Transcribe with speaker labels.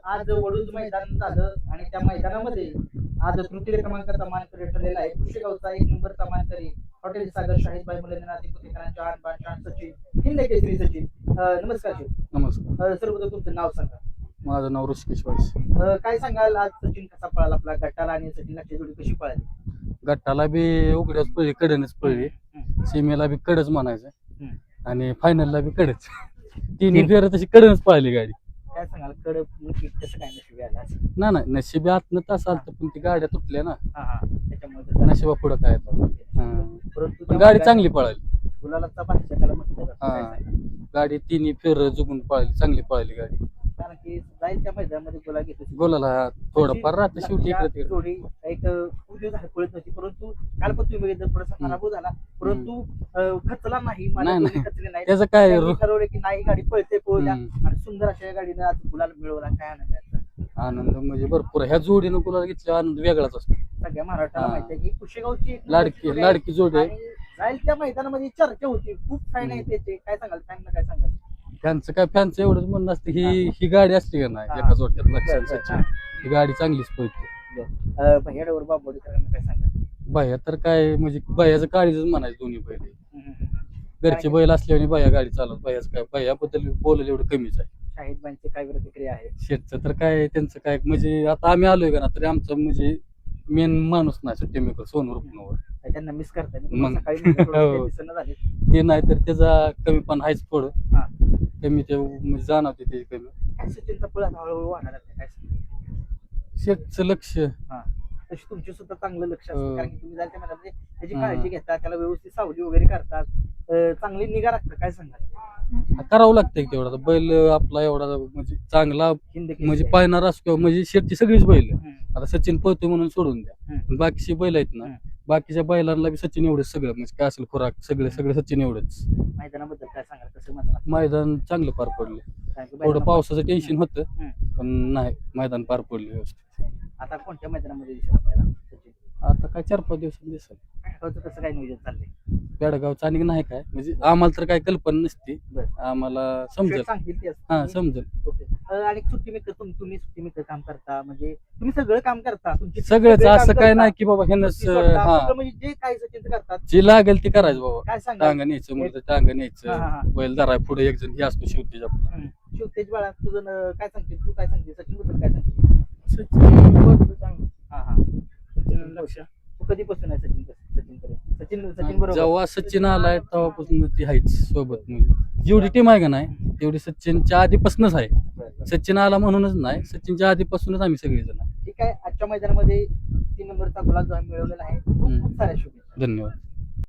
Speaker 1: आज वडूज मैदान झालं आणि त्या मैदानामध्ये आज तृतीय क्रमांकाचा मानकरी ठरलेला आहे. पुशेगावचा 1 नंबरचा मानकरी हॉटेल सागर शाहीदबाई मुलेंद्रनाथ पुतेकरांच्या आणबाण सचिन हिंद केसरी सचिन. नमस्कार शिव.
Speaker 2: नमस्कार.
Speaker 1: सर्वप्रथम तुमचं नाव सांगा.
Speaker 2: माझं नाव ऋषिकेश वाईस.
Speaker 1: काय सांगाल आज सचिन कसा पळाला आपला गटाला आणि सचिन लागची जोडी कशी पळाली?
Speaker 2: गटाला बी उघड्याच पळली, कडेनच पळली. सीमेला बी कडच म्हणायचं आणि फायनलला बी कडच. तिन्ही फेर तशी कडनच पळाली गाडी.
Speaker 1: काय सांगाल कड कसं काय नशीब आलं आज?
Speaker 2: नाही नशिबी आतनं तास आलत पण ती गाड्या तुटल्या ना,
Speaker 1: त्याच्यामुळे
Speaker 2: नशिबा पुढं काय आता.
Speaker 1: परंतु
Speaker 2: पण गाडी चांगली पळाली.
Speaker 1: गुलालाचा बादशाह त्याला म्हटलं जातं. काय
Speaker 2: हा
Speaker 1: सांगाल?
Speaker 2: गाडी तिन्ही फेर जुगून पळाली, चांगली पळाली गाडी.
Speaker 1: कारण की जाईल त्या मैदानामध्ये गुलाल घेतो.
Speaker 2: गोलाला थोडंफार राहतं शेवटी इकडे तिकडे.
Speaker 1: जोडी एक खूप दिवस झाले पळत नव्हती, परंतु काल पण तुम्ही बघितलं थोडासा पराभव झाला, परंतु खचला नाही.
Speaker 2: नाही.
Speaker 1: खचले नाही.
Speaker 2: त्याचं काय
Speaker 1: त्यांनी ठरवलं की नाही गाडी पळते पळू द्या आणि सुंदर अशा गाडीने आज गुलाल मिळवला. काय आनंद आहे आजचा?
Speaker 2: आनंद म्हणजे भरपूर. ह्या जोडीनं गुलाल घेतल्यावर आनंद वेगळाच असतो.
Speaker 1: सगळ्या महाराष्ट्राला माहिती आहे की पुशेगावची एक
Speaker 2: लाडकी जोडी आहे.
Speaker 1: आणि जाईल त्या मैदानामध्ये चर्चा होती, खूप फॅन आहे त्याचे. काय सांगाल फॅनला, काय सांगाल?
Speaker 2: फॅनचं एवढंच म्हणणं असतं ही गाडी असली का नाही एका जोट्यात लक्षात, ही गाडी चांगलीच पळते.
Speaker 1: भैयाडवर बाबोडीकरांना काय सांगाल?
Speaker 2: बाह्या तर काय म्हणजे बाह्याचं काळीच म्हणायचं दोन्ही बैल. घरचे बैल असल्याने बाह्या गाडी चालवत. बाह्याचं काय बाह्याबद्दल बोलायला एवढं कमीच आहे.
Speaker 1: शाहीदबाईंची काय प्रतिक्रिया आहे?
Speaker 2: शेतचं तर काय त्यांचं काय म्हणजे आता आम्ही आलोय का ना तरी आमचं म्हणजे मेन माणूस नाही सुट्टी मेकर सोनू रुपनवर.
Speaker 1: त्यांना मिस करताय
Speaker 2: मग.
Speaker 1: सकाळी म्हणजे थोडं
Speaker 2: हो.
Speaker 1: दिसेना झाले.
Speaker 2: ते नाही तर त्याचा कमी पण आहेच थोडं. कमी ते म्हणजे जाणवते ते कमी.
Speaker 1: काय सचिनचा पळ आता हळूहळू वाढायला लागलाय, काय सांगाल?
Speaker 2: शेतचं लक्ष
Speaker 1: तशी तुमची सुद्धा चांगलं लक्ष असतं,
Speaker 2: हो.
Speaker 1: कारण की तुम्ही जायच्या मैदानामध्ये त्याची काळजी घेता, त्याला व्यवस्थित सावली वगैरे करतात, चांगली निगा राखता. काय सांगाल?
Speaker 2: करावं लागतंय तेवढा. आता बैल आपला एवढा म्हणजे चांगला
Speaker 1: हिंद
Speaker 2: म्हणजे पायणार असतो म्हणजे शेतची सगळीच बैल. आता सचिन पळतो म्हणून सोडून द्या, पण बाकीची बैल आहेत ना, बाकीच्या बैलांना बी सचिन एवढंच सगळं म्हणजे काय असेल खुराक सगळं सचिन एवढंच.
Speaker 1: मैदानाबद्दल काय सांगाल? कसं
Speaker 2: मैदान चांगलं पार पडले. थोडं पावसाचं टेन्शन होतं पण नाही, मैदान पार पडले व्यवस्थित.
Speaker 1: आता कोणत्या मैदानामध्ये दिसेल आपल्याला सचिन?
Speaker 2: आता काय 4-5 दिवसांनी दिसेल.
Speaker 1: कसं काय नियोजन चाललंय?
Speaker 2: पेडगावचं आणि नाही काय म्हणजे आम्हाला तर काय कल्पना नसते. आम्हाला समजेल.
Speaker 1: सांगतील ते
Speaker 2: हा समजेल.
Speaker 1: आणि सुट्टी मेकर तुम्ही सुट्टी मेकर काम करता, म्हणजे तुम्ही सगळं काम करता. तुमची
Speaker 2: सगळंच
Speaker 1: सगळे
Speaker 2: असं
Speaker 1: काम
Speaker 2: काय
Speaker 1: करता.
Speaker 2: नाही की बाबा ह्यानं
Speaker 1: सगळं म्हणजे जे काही सचिन करतात
Speaker 2: जे लागेल ते करायचं बाबा.
Speaker 1: काय सांगा?
Speaker 2: टांगा न्यायचं म्हणजे टांगा
Speaker 1: हा,
Speaker 2: न्यायचं, बैल धराय पुढे एक जण हे असतो शेवटी आपला.
Speaker 1: शिवतेज बाळा तुझं काय सांगते, तू काय सांगते सचिन बद्दल काय सांगते? सचिन लक्ष तू कधीपासून आहे सचिन बरोबर?
Speaker 2: जेव्हा सचिन आलाय तेव्हापासून ती आहेच सोबत. म्हणजे जेवढी टीम आहे का नाही तेवढी सचिनच्या आधीपासूनच आहे. सचिन आला म्हणूनच नाही, सचिनच्या आधीपासूनच आम्ही सगळेजण आहे.
Speaker 1: ठीक आहे. आजच्या मैदानामध्ये 3 नंबरचा गुलाल जो आम्ही मिळवलेला आहे, खूप साऱ्या शुभेच्छा.
Speaker 2: धन्यवाद.